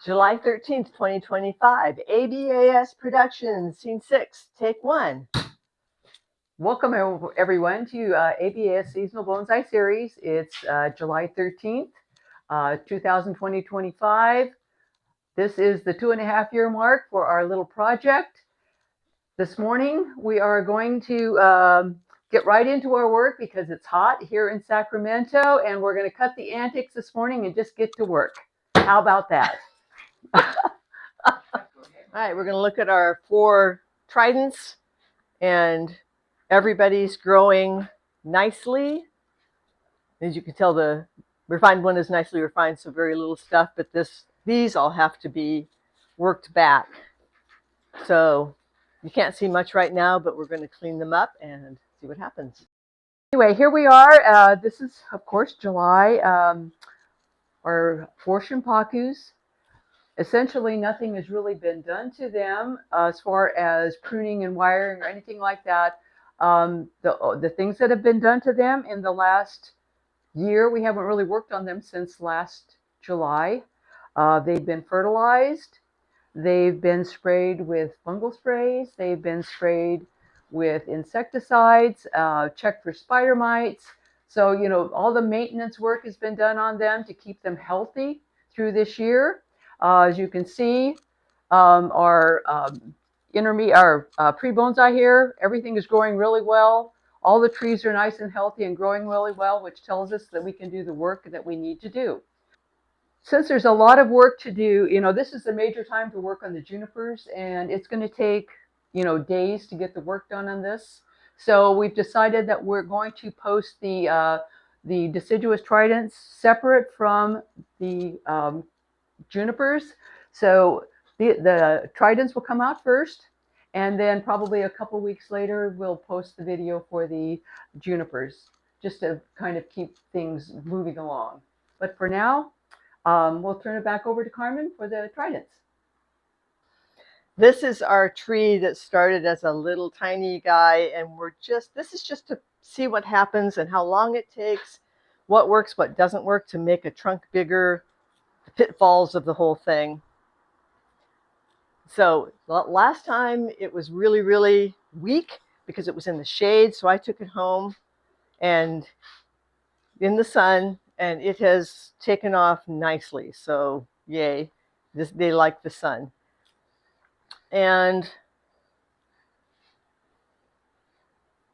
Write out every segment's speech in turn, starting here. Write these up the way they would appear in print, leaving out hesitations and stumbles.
July 13th, 2025, ABAS Productions, Scene 6, Take 1. Welcome everyone to ABAS Seasonal Bonsai Series. It's July 13th, 2025. This is the 2.5-year mark for our little project. This morning we are going to get right into our work because it's hot here in Sacramento, and we're going to cut the antics this morning and just get to work. How about that? All right, we're going to look at our 4 tridents, and everybody's growing nicely. As you can tell, the refined one is nicely refined, so very little stuff, but these all have to be worked back. So you can't see much right now, but we're going to clean them up and see what happens. Anyway, here we are. This is, of course, July. Our 4 shimpakus. Essentially, nothing has really been done to them as far as pruning and wiring or anything like that. The things that have been done to them in the last year, we haven't really worked on them since last July. They've been fertilized. They've been sprayed with fungal sprays. They've been sprayed with insecticides, checked for spider mites. So, you know, all the maintenance work has been done on them to keep them healthy through this year. As you can see, our pre-bonsai here, everything is growing really well. All the trees are nice and healthy and growing really well, which tells us that we can do the work that we need to do. Since there's a lot of work to do, you know, this is the major time to work on the junipers, and it's going to take, you know, days to get the work done on this. So we've decided that we're going to post the deciduous tridents separate from the junipers. So the tridents will come out first, and then probably a couple weeks later we'll post the video for the junipers, just to kind of keep things moving along. But for now, we'll turn it back over to Carmen for the tridents. This is our tree that started as a little tiny guy, and this is just to see what happens and how long it takes, what works, what doesn't work to make a trunk bigger, the pitfalls of the whole thing. So last time it was really, really weak because it was in the shade, so I took it home and in the sun, and it has taken off nicely. So yay, they like the sun. And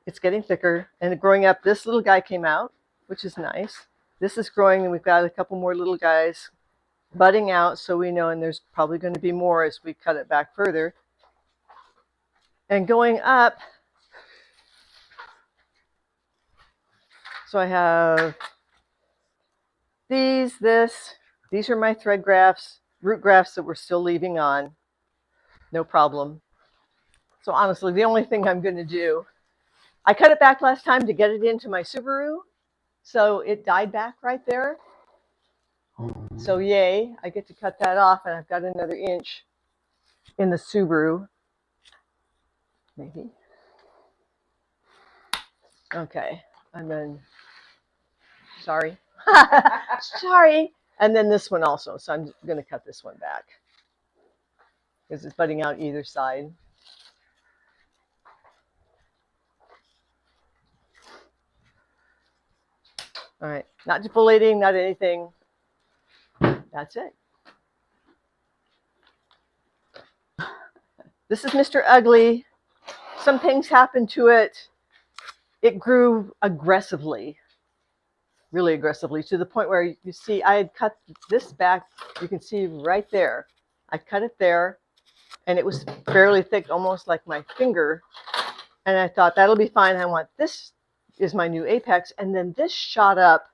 it's getting thicker and growing up. This little guy came out, which is nice. This is growing, and we've got a couple more little guys budding out, so we know, and there's probably going to be more as we cut it back further. And going up, so I have these are my thread grafts, root grafts that we're still leaving on, no problem. So honestly, the only thing I'm going to do, I cut it back last time to get it into my Subaru, so it died back right there. So yay, I get to cut that off, and I've got another inch in the Subaru, maybe. Okay, and then, sorry. Sorry. And then this one also, so I'm going to cut this one back because it's budding out either side. All right, not defoliating, not anything. That's it. This is Mr. Ugly. Some things happened to it. It grew aggressively, really aggressively, to the point where you see I had cut this back. You can see right there. I cut it there, and it was fairly thick, almost like my finger. And I thought, that'll be fine. I want this is my new apex. And then this shot up,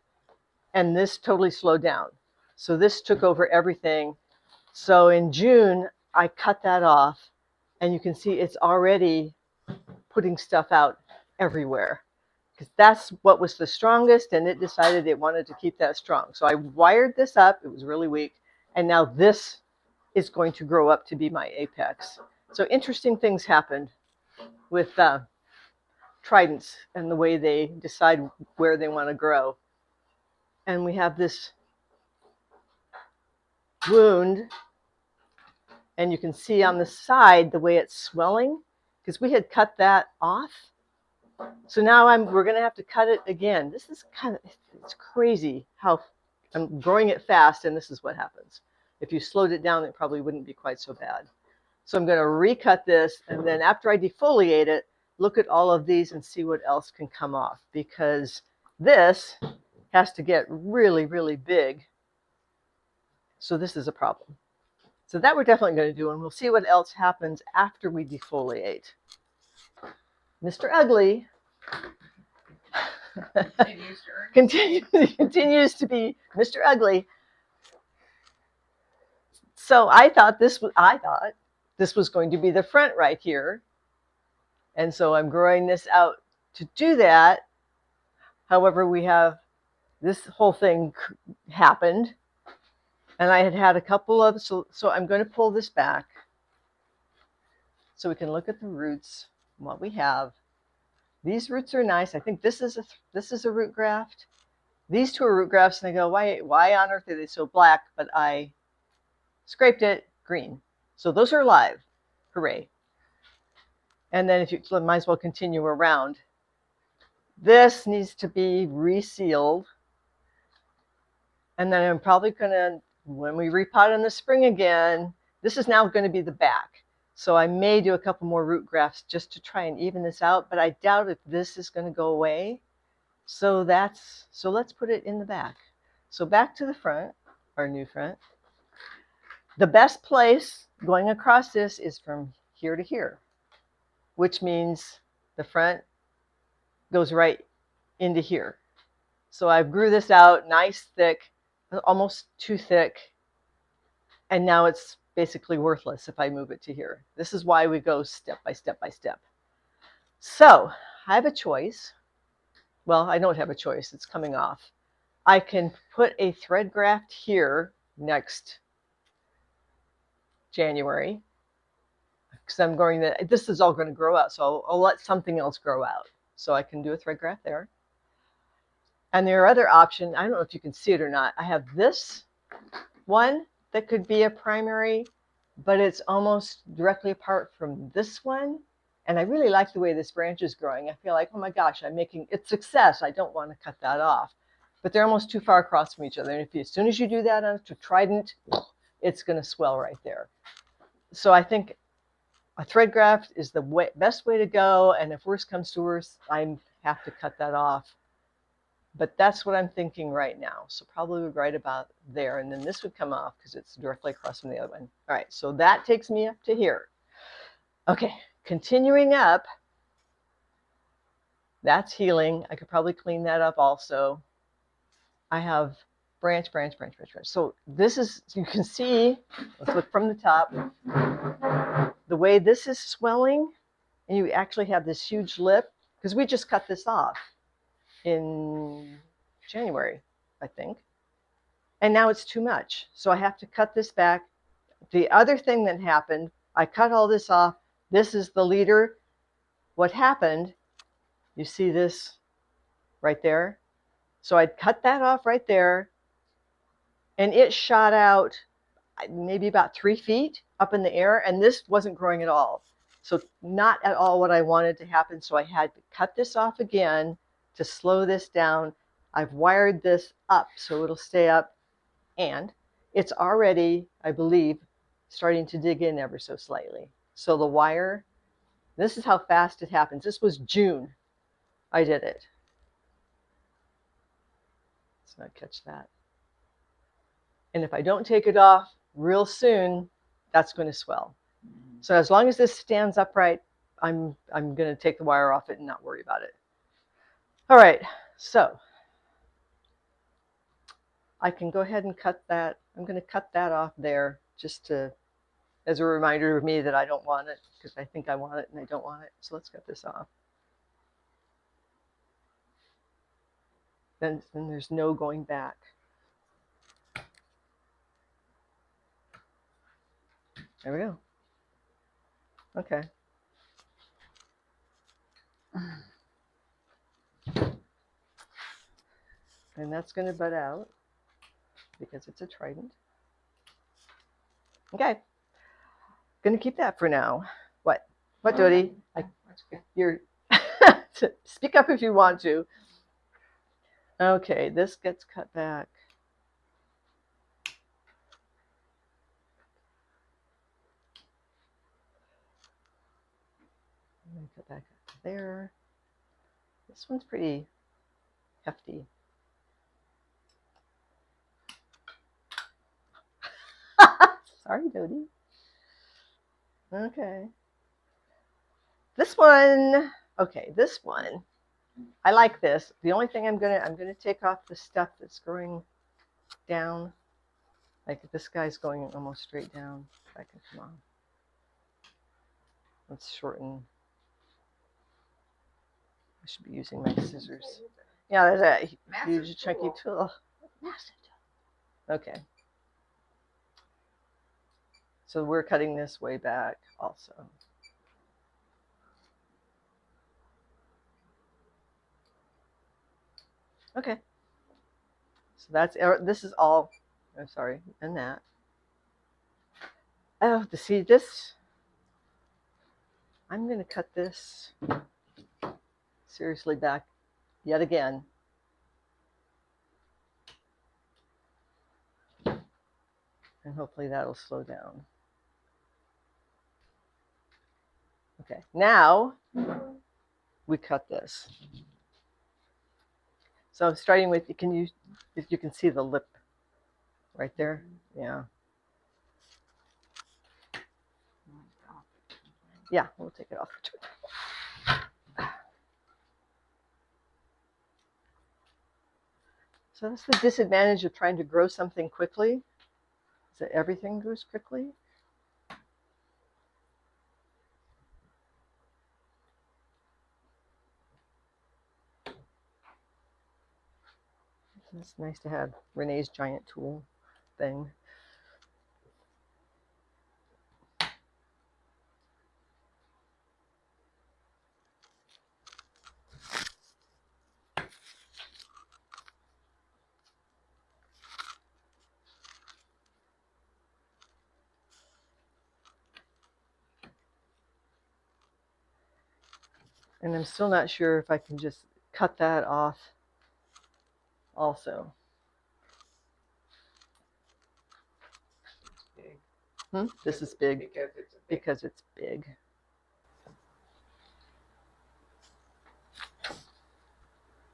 and this totally slowed down. So this took over everything. So in June, I cut that off, and you can see it's already putting stuff out everywhere, because that's what was the strongest, and it decided it wanted to keep that strong. So I wired this up. It was really weak, and now this is going to grow up to be my apex. So interesting things happened with tridents and the way they decide where they want to grow. And we have this wound And you can see on the side the way it's swelling, because we had cut that off. So now we're going to have to cut it again. This is it's crazy how I'm growing it fast, and this is what happens. If you slowed it down, it probably wouldn't be quite so bad. So I'm going to recut this, and then after I defoliate it, look at all of these and see what else can come off, because this has to get really, really big. So this is a problem. So that we're definitely going to do, and we'll see what else happens after we defoliate. Mr. Ugly continues to be Mr. Ugly. So I thought this was going to be the front right here. And so I'm growing this out to do that. However, we have this whole thing happened. And I had a couple of, so I'm going to pull this back so we can look at the roots, what we have. These roots are nice. I think this is a root graft. These two are root grafts, and I go, why on earth are they so black? But I scraped it green. So those are alive. Hooray. And then might as well continue around. This needs to be resealed. And then I'm probably going to, when we repot in the spring again, this is now going to be the back. So I may do a couple more root grafts just to try and even this out, but I doubt if this is going to go away. So let's put it in the back. So back to the front, our new front. The best place going across this is from here to here, which means the front goes right into here. So I grew this out nice, thick, almost too thick. And now it's basically worthless if I move it to here. This is why we go step by step by step. So I have a choice. Well, I don't have a choice. It's coming off. I can put a thread graft here next January, because this is all going to grow out. So I'll let something else grow out. So I can do a thread graft there. And there are other options. I don't know if you can see it or not. I have this one that could be a primary, but it's almost directly apart from this one. And I really like the way this branch is growing. I feel like, oh my gosh, I'm making it success. I don't want to cut that off. But they're almost too far across from each other. And as soon as you do that on a Trident, it's going to swell right there. So I think a thread graft is the best way to go. And if worse comes to worse, I have to cut that off. But that's what I'm thinking right now. So probably right about there. And then this would come off because it's directly across from the other one. All right, so that takes me up to here. Okay, continuing up. That's healing. I could probably clean that up also. I have branch. So this is, you can see, let's look from the top. The way this is swelling, and you actually have this huge lip, because we just cut this off in January, I think. And now it's too much. So I have to cut this back. The other thing that happened, I cut all this off. This is the leader. What happened, you see this right there? So I cut that off right there, and it shot out maybe about 3 feet up in the air, and this wasn't growing at all. So not at all what I wanted to happen. So I had to cut this off again to slow this down. I've wired this up so it'll stay up, and it's already, I believe, starting to dig in ever so slightly. So the wire, this is how fast it happens. This was June I did it. Let's not catch that. And if I don't take it off real soon, that's going to swell. So as long as this stands upright, I'm going to take the wire off it and not worry about it. All right, so I can go ahead and cut that. I'm going to cut that off there just as a reminder of me that I don't want it, because I think I want it and I don't want it. So let's cut this off. Then there's no going back. There we go. Okay. And that's going to bud out because it's a Trident. Okay. Gonna keep that for now. What? What, Dodie? You're speak up if you want to. Okay, this gets cut back. I'm gonna cut back up to there. This one's pretty hefty. Sorry, Dodie. Okay. This one, okay, this one, I like this. The only thing I'm gonna take off the stuff that's growing down. Like this guy's going almost straight down. If I can come on. Let's shorten. I should be using my scissors. Yeah, there's a huge chunky tool. Massive tool. Okay. So we're cutting this way back also. Okay. So that's, this is all, I'm sorry, and that. Oh, to see this, I'm going to cut this seriously back yet again. And hopefully that'll slow down. Okay, now we cut this. So starting with, if you can see the lip right there? Yeah. Yeah, we'll take it off. So that's the disadvantage of trying to grow something quickly, is that everything grows quickly. It's nice to have Renee's giant tool thing. And I'm still not sure if I can just cut that off also. This is big because it's big.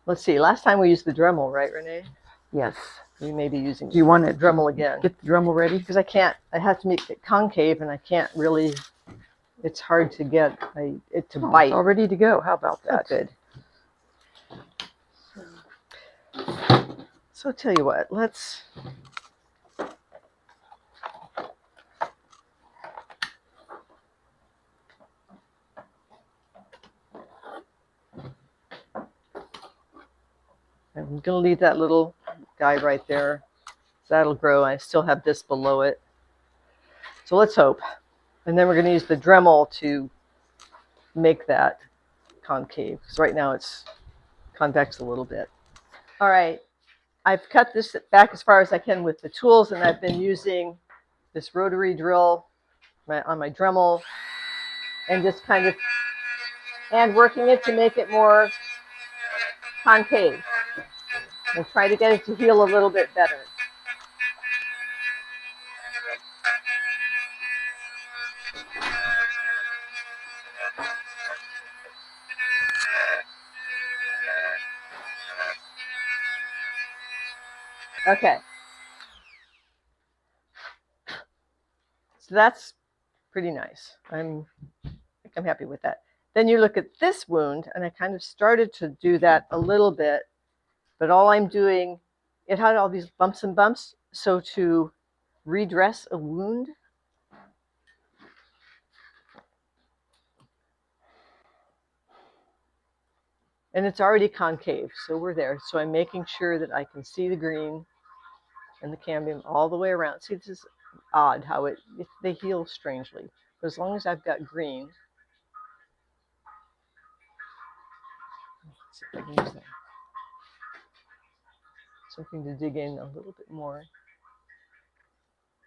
Let's see. Last time we used the Dremel, right, Renee? Yes. We may be using. Do you want to Dremel again? Get the Dremel ready? Because I can't. I have to make it concave, and I can't really. It's hard to get it to bite. It's all ready to go. How about that? Oh, good. So I'll tell you what. Let's. I'm going to leave that little guy right there. So that'll grow. I still have this below it. So let's hope. And then we're going to use the Dremel to make that concave. Because right now it's convex a little bit. All right. I've cut this back as far as I can with the tools, and I've been using this rotary drill on my Dremel and just kind of working it to make it more concave and try to get it to heal a little bit better. Okay. So that's pretty nice. I think I'm happy with that. Then you look at this wound, and I kind of started to do that a little bit, but all I'm doing, it had all these bumps and bumps. So to redress a wound, and it's already concave, so we're there. So I'm making sure that I can see the green and the cambium all the way around. See, this is odd how they heal strangely. But as long as I've got green, let's see if I can use that. Something to dig in a little bit more.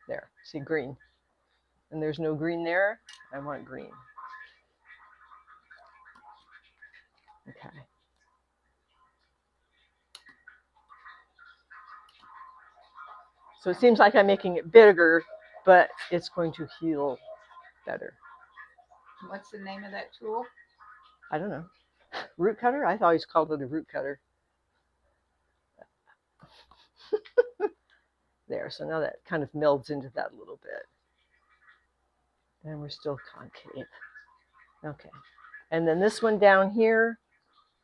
There, see green. and there's no green there. I want green. Okay. So it seems like I'm making it bigger, but it's going to heal better. What's the name of that tool? I don't know. Root cutter? I always called it a root cutter. There, so now that kind of melds into that a little bit. And we're still concave. Okay. And then this one down here,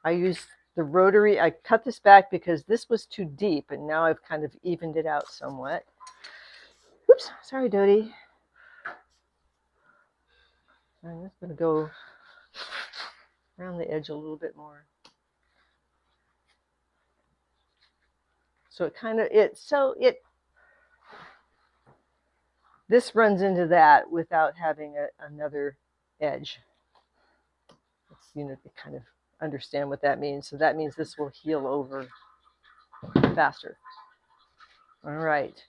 I used the rotary. I cut this back because this was too deep, and now I've kind of evened it out somewhat. Oops, sorry, Dodie. I'm just going to go around the edge a little bit more. So it kind of, this runs into that without having another edge. It's, you kind of understand what that means. So that means this will heal over faster. All right.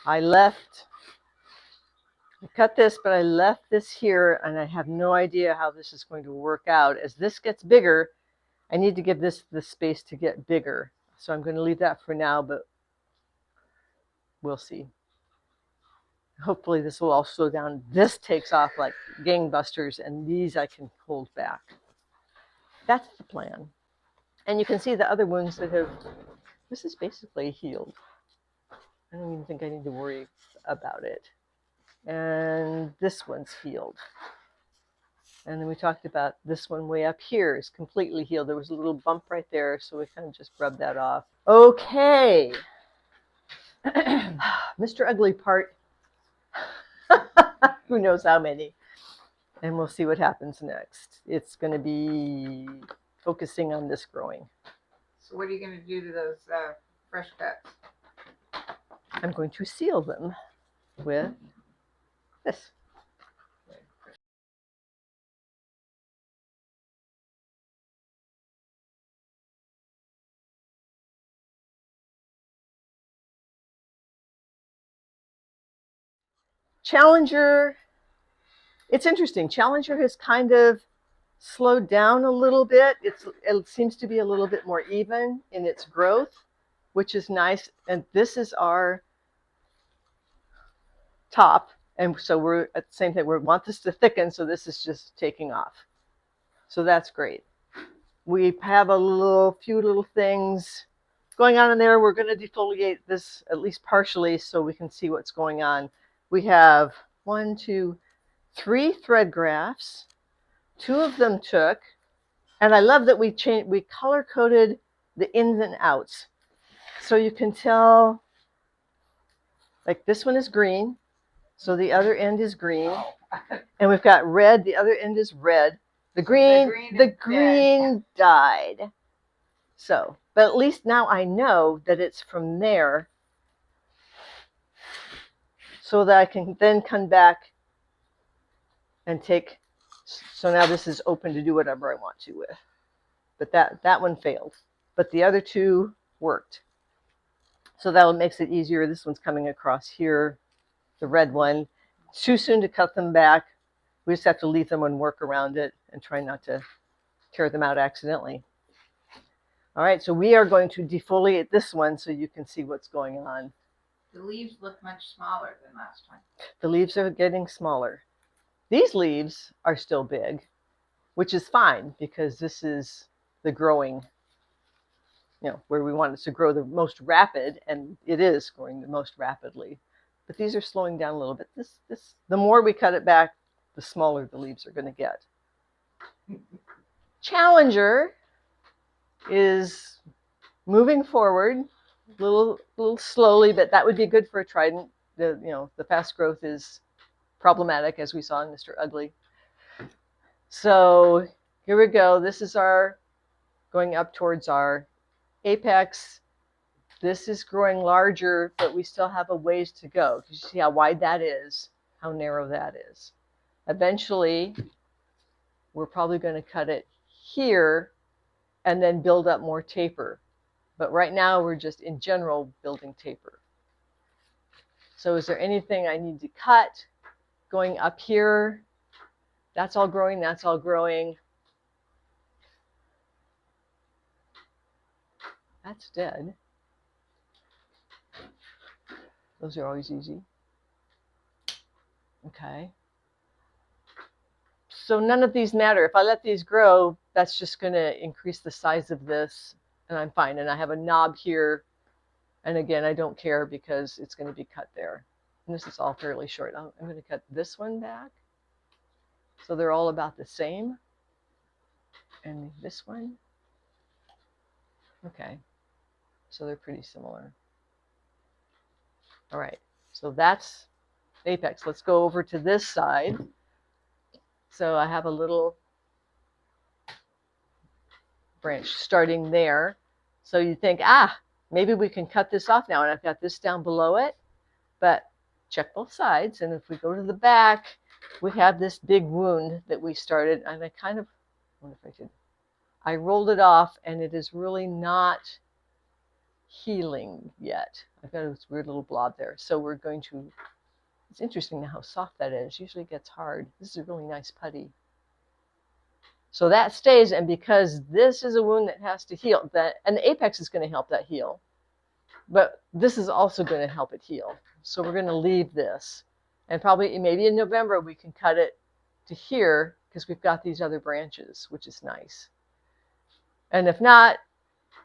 I cut this, but I left this here, and I have no idea how this is going to work out. As this gets bigger, I need to give this the space to get bigger. So I'm going to leave that for now, but we'll see. Hopefully this will all slow down. This takes off like gangbusters, and these I can hold back. That's the plan. And you can see the other wounds that have, this is basically healed. I don't even think I need to worry about it. And this one's healed. And then we talked about this one way up here is completely healed. There was a little bump right there, so we kind of just rubbed that off. Okay. Mr. Ugly part. Who knows how many. And we'll see what happens next. It's going to be focusing on this growing. So what are you going to do to those fresh cuts? I'm going to seal them with this. Challenger, it's interesting. Challenger has kind of slowed down a little bit. It seems to be a little bit more even in its growth, which is nice. And this is our top. And so we're at the same time, we want this to thicken, so this is just taking off. So that's great. We have a few little things going on in there. We're going to defoliate this at least partially so we can see what's going on. We have 1, 2, 3 thread grafts. 2 of them took, and I love that we color coded the ins and outs, so you can tell. Like this one is green, so the other end is green, and we've got red. The other end is red. The green died. So, but at least now I know that it's from there, so that I can then come back and take. So now this is open to do whatever I want to with. But that one failed. But the other 2 worked. So that makes it easier. This one's coming across here, the red one. It's too soon to cut them back. We just have to leave them and work around it and try not to tear them out accidentally. All right, so we are going to defoliate this one so you can see what's going on. The leaves look much smaller than last time. The leaves are getting smaller. These leaves are still big, which is fine because this is the growing, where we want it to grow the most rapid, and it is growing the most rapidly. But these are slowing down a little bit. The more we cut it back, the smaller the leaves are going to get. Challenger is moving forward a little slowly, but that would be good for a Trident. The fast growth is problematic, as we saw in Mr. Ugly. So here we go. This is our going up towards our apex. This is growing larger, but we still have a ways to go. You see how wide that is, how narrow that is. Eventually, we're probably going to cut it here and then build up more taper. But right now, we're just in general building taper. So is there anything I need to cut going up here? That's all growing, that's all growing. That's dead. Those are always easy. Okay. So none of these matter. If I let these grow, that's just going to increase the size of this, and I'm fine. And I have a knob here. And again, I don't care because it's going to be cut there. And this is all fairly short. I'm going to cut this one back. So they're all about the same. And this one. Okay. So they're pretty similar. All right. So that's apex. Let's go over to this side. So I have a little branch starting there. So you think, maybe we can cut this off now. And I've got this down below it. But check both sides. And if we go to the back, we have this big wound that we started. And I kind of, I wonder if I could, I rolled it off and it is really not healing yet. I've got this weird little blob there. So we're going to, it's interesting how soft that is. Usually it gets hard. This is a really nice putty. So that stays, and because this is a wound that has to heal, and the apex is going to help that heal, but this is also going to help it heal. So we're going to leave this, and probably maybe in November we can cut it to here because we've got these other branches, which is nice. And if not,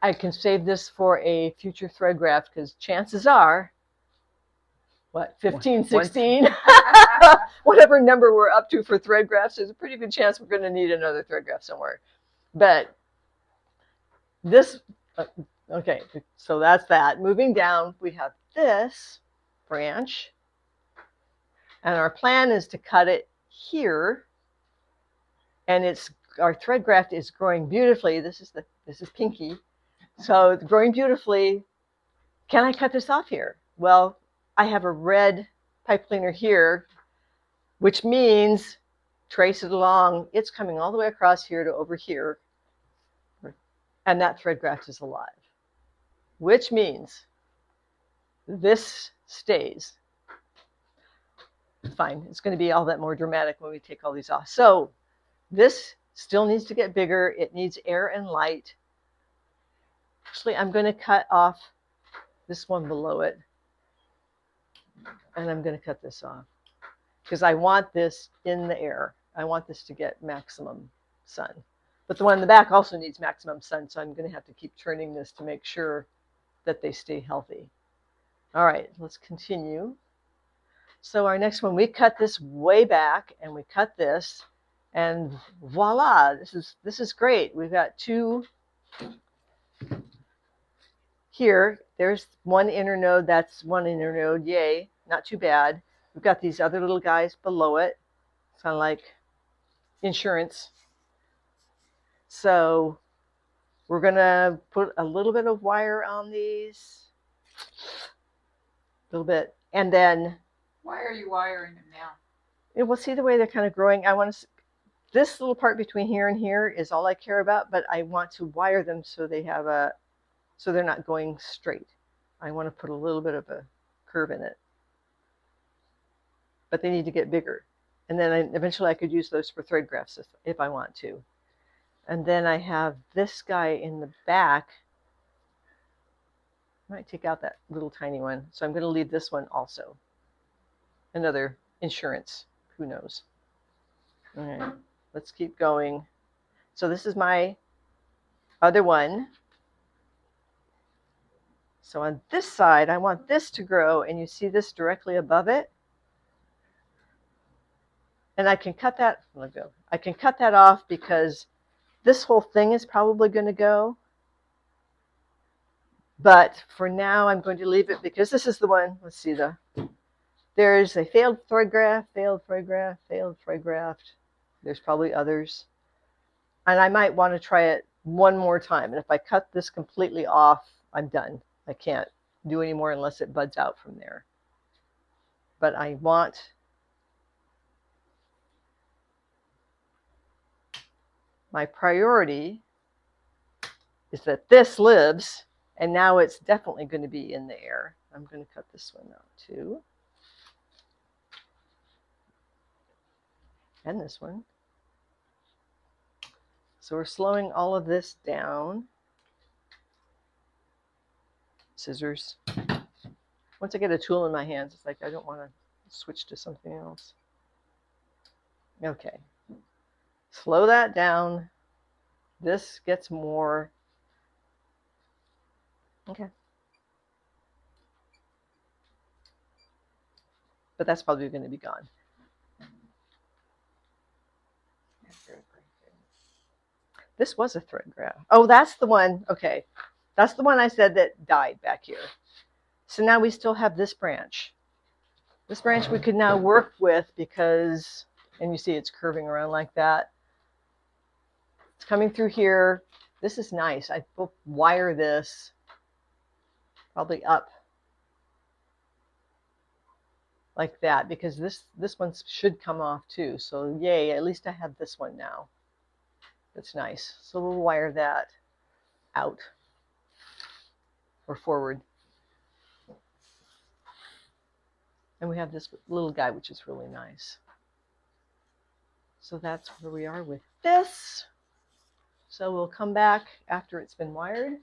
I can save this for a future thread graft because chances are, what, 15, 16? Whatever number we're up to for thread grafts, there's a pretty good chance we're going to need another thread graft somewhere. But this, okay, so that's that. Moving down, we have this branch. And our plan is to cut it here. And our thread graft is growing beautifully. This is Pinky. So it's growing beautifully. Can I cut this off here? Well, I have a red pipe cleaner here, which means trace it along. It's coming all the way across here to over here. And that thread graft is alive, which means this stays. Fine. It's going to be all that more dramatic when we take all these off. So this still needs to get bigger. It needs air and light. Actually, I'm going to cut off this one below it. And I'm going to cut this off because I want this in the air. I want this to get maximum sun. But the one in the back also needs maximum sun, so I'm going to have to keep turning this to make sure that they stay healthy. All right, let's continue. So our next one, we cut this way back, and we cut this, and voila, this is great. We've got two here. There's one inner node. That's one inner node. Yay. Not too bad. We've got these other little guys below it. It's kind of like insurance. So we're going to put a little bit of wire on these. A little bit. And then... Why are you wiring them now? We'll see the way they're kind of growing. I want to... This little part between here and here is all I care about, but I want to wire them so they have a... So they're not going straight. I want to put a little bit of a curve in it. But they need to get bigger. And then eventually I could use those for thread grafts if I want to. And then I have this guy in the back. I might take out that little tiny one. So I'm going to leave this one also. Another insurance. Who knows? All right, let's keep going. So this is my other one. So on this side, I want this to grow, and you see this directly above it. And I can cut that, I can cut that off because this whole thing is probably going to go. But for now, I'm going to leave it because this is the one. Let's see, there's a failed thread graft, failed thread graft, failed thread graft. There's probably others. And I might want to try it one more time. And if I cut this completely off, I'm done. I can't do any more unless it buds out from there. But I want... My priority is that this lives, and now it's definitely going to be in the air. I'm going to cut this one out too. And this one. So we're slowing all of this down. Scissors. Once I get a tool in my hands, it's like I don't want to switch to something else. Okay. Slow that down. This gets more. Okay. But that's probably going to be gone. This was a thread graft. Oh, that's the one. Okay. That's the one I said that died back here. So now we still have this branch. This branch we could now work with because, and you see it's curving around like that. It's coming through here. This is nice. I will wire this probably up like that because this one should come off too. So yay, at least I have this one now. That's nice. So we'll wire that out or forward. And we have this little guy, which is really nice. So that's where we are with this. So we'll come back after it's been wired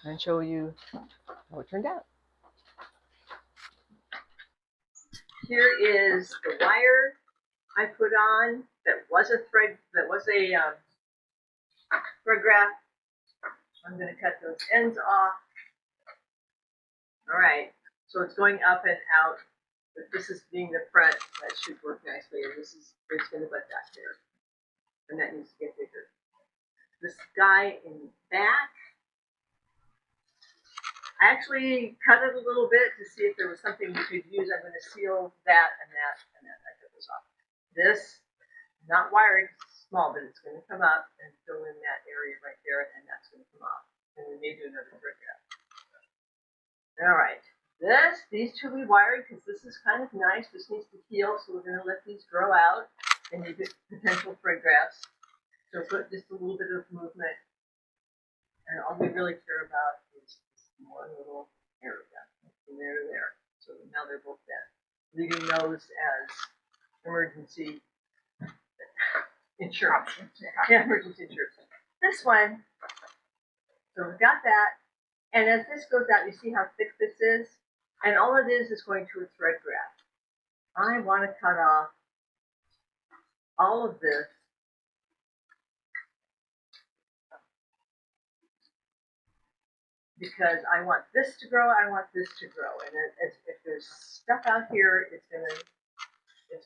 and show you how it turned out. Here is the wire I put on that was a thread graft. I'm going to cut those ends off. All right, so it's going up and out, but this is being the front. That should work nicely. And this is going to butt back there, and that needs to get bigger. This guy in the back, I actually cut it a little bit to see if there was something we could use. I'm going to seal that and that and that. I cut this off. This, not wired, small, but it's going to come up and fill in that area right there, and that's going to come off. And we may do another thread graft. All right, these two we wired because this is kind of nice. This needs to heal, so we're going to let these grow out and you get potential thread grafts. So put just a little bit of movement, and all we really care about is this one little area from there to there. So now they're both dead, leaving those as emergency insurance. Yeah, emergency insurance. This one, so we've got that. And as this goes out, you see how thick this is? And all it is going to a thread graft. I want to cut off all of this because I want this to grow, I want this to grow. And if there's stuff out here, it's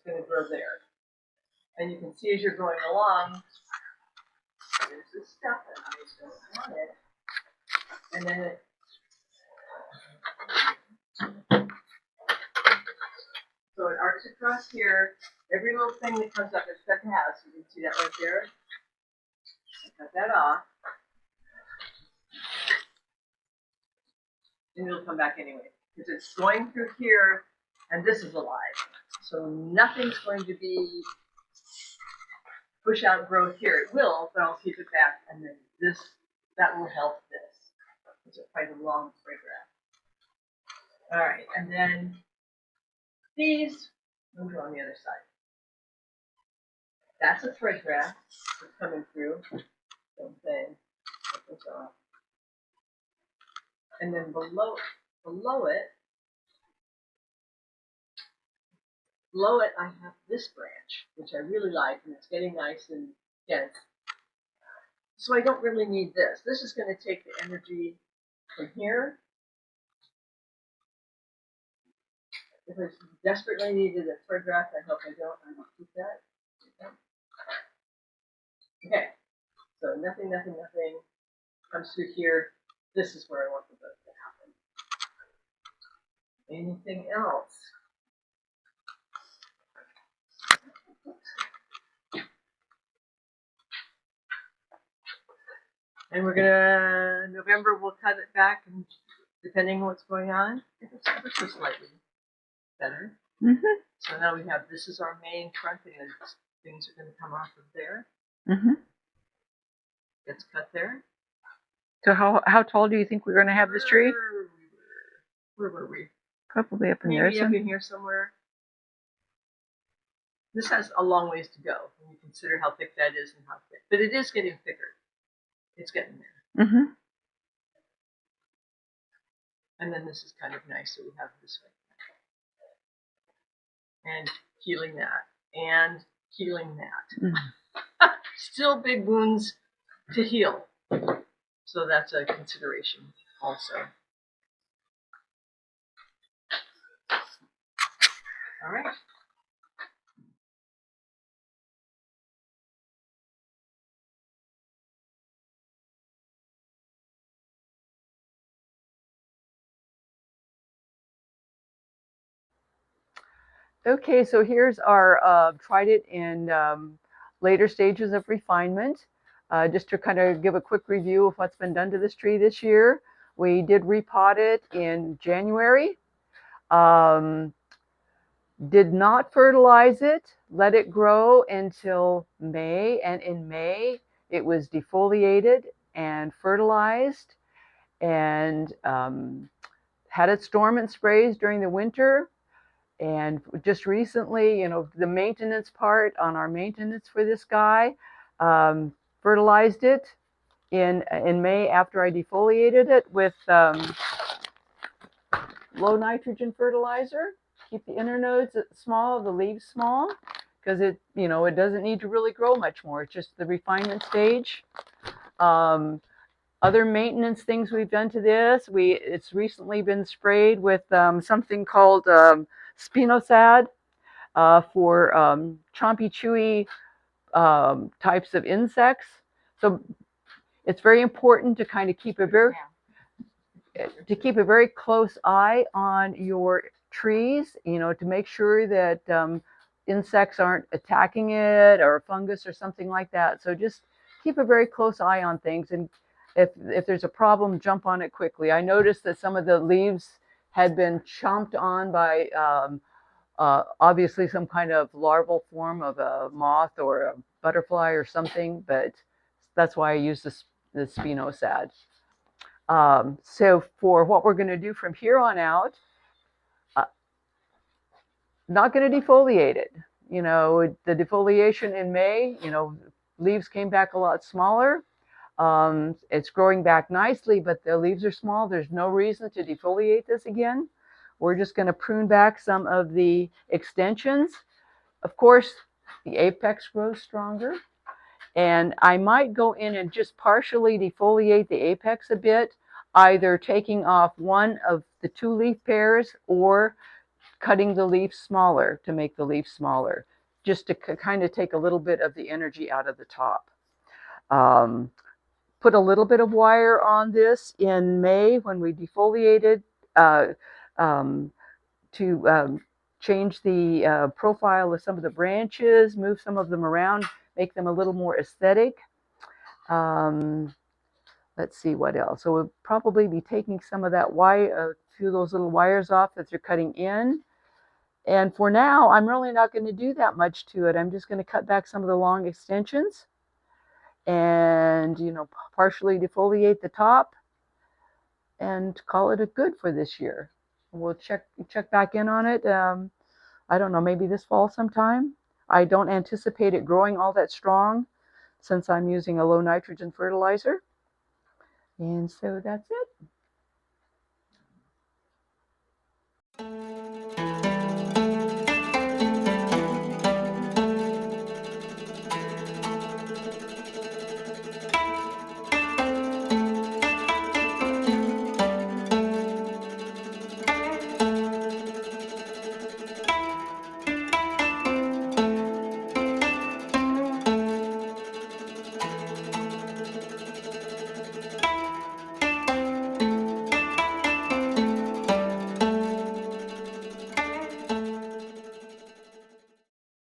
gonna grow there. And you can see as you're going along, there's this stuff and I don't want it. And then it so it arcs across here. Every little thing that comes up is stuck has. You can see that right there. I cut that off. And it'll come back anyway. Because it's going through here and this is alive. So nothing's going to be push out growth here. It will, but I'll keep it back and then that will help this. It's quite a long thread graft. Alright, and then these will go on the other side. That's a thread graft that's coming through. Same thing. And then below it, I have this branch, which I really like, and it's getting nice and dense. So I don't really need this. This is going to take the energy from here. If I desperately needed a thread graft, I hope I don't. I will keep that. Okay. So nothing comes through here. This is where I want the book to happen. Anything else? And we're gonna November we'll cut it back, and depending on what's going on, it's ever so slightly better. Mm-hmm. So now we have this is our main trunk, and then things are going to come off of there. Mm-hmm. It's cut there. So how tall do you think we're going to have this tree? Where were we? Probably up in Maybe there. up in here somewhere. This has a long ways to go when you consider how thick that is and how thick, but it is getting thicker. It's getting there. Mm-hmm. And then this is kind of nice, so we have this way. And healing that, and healing that. Mm-hmm. Still big wounds to heal. So that's a consideration also. All right. Okay, so here's our Trident in later stages of refinement. Just to kind of give a quick review of what's been done to this tree this year. We did repot it in January. Did not fertilize it, let it grow until May, and in May it was defoliated and fertilized, and had its dormant sprays during the winter. And just recently, the maintenance part on our maintenance for this guy, fertilized it in May after I defoliated it with low nitrogen fertilizer. Keep the inner nodes small, the leaves small, because it doesn't need to really grow much more. It's just the refinement stage. Other maintenance things we've done to this, it's recently been sprayed with something called spinosad for chompy, chewy types of insects. So it's very important to kind of keep a very close eye on your trees, to make sure that insects aren't attacking it, or fungus or something like that. So just keep a very close eye on things, and if there's a problem, jump on it quickly. I noticed that some of the leaves had been chomped on by obviously some kind of larval form of a moth or a butterfly or something, but that's why I use the spinosad. So for what we're going to do from here on out, not going to defoliate it. The defoliation in May, leaves came back a lot smaller. It's growing back nicely, but the leaves are small. There's no reason to defoliate this again. We're just going to prune back some of the extensions. Of course, the apex grows stronger. And I might go in and just partially defoliate the apex a bit, either taking off one of the 2 leaf pairs or cutting the leaf smaller to make the leaf smaller, just to kind of take a little bit of the energy out of the top. Put a little bit of wire on this in May when we defoliated to change the profile of some of the branches, move some of them around, make them a little more aesthetic. Let's see what else. So we'll probably be taking some of that wire, a few of those little wires off that they're cutting in. And for now, I'm really not going to do that much to it. I'm just going to cut back some of the long extensions and, partially defoliate the top and call it a good for this year. We'll check back in on it. I don't know, maybe this fall sometime. I don't anticipate it growing all that strong since I'm using a low nitrogen fertilizer. And so that's it.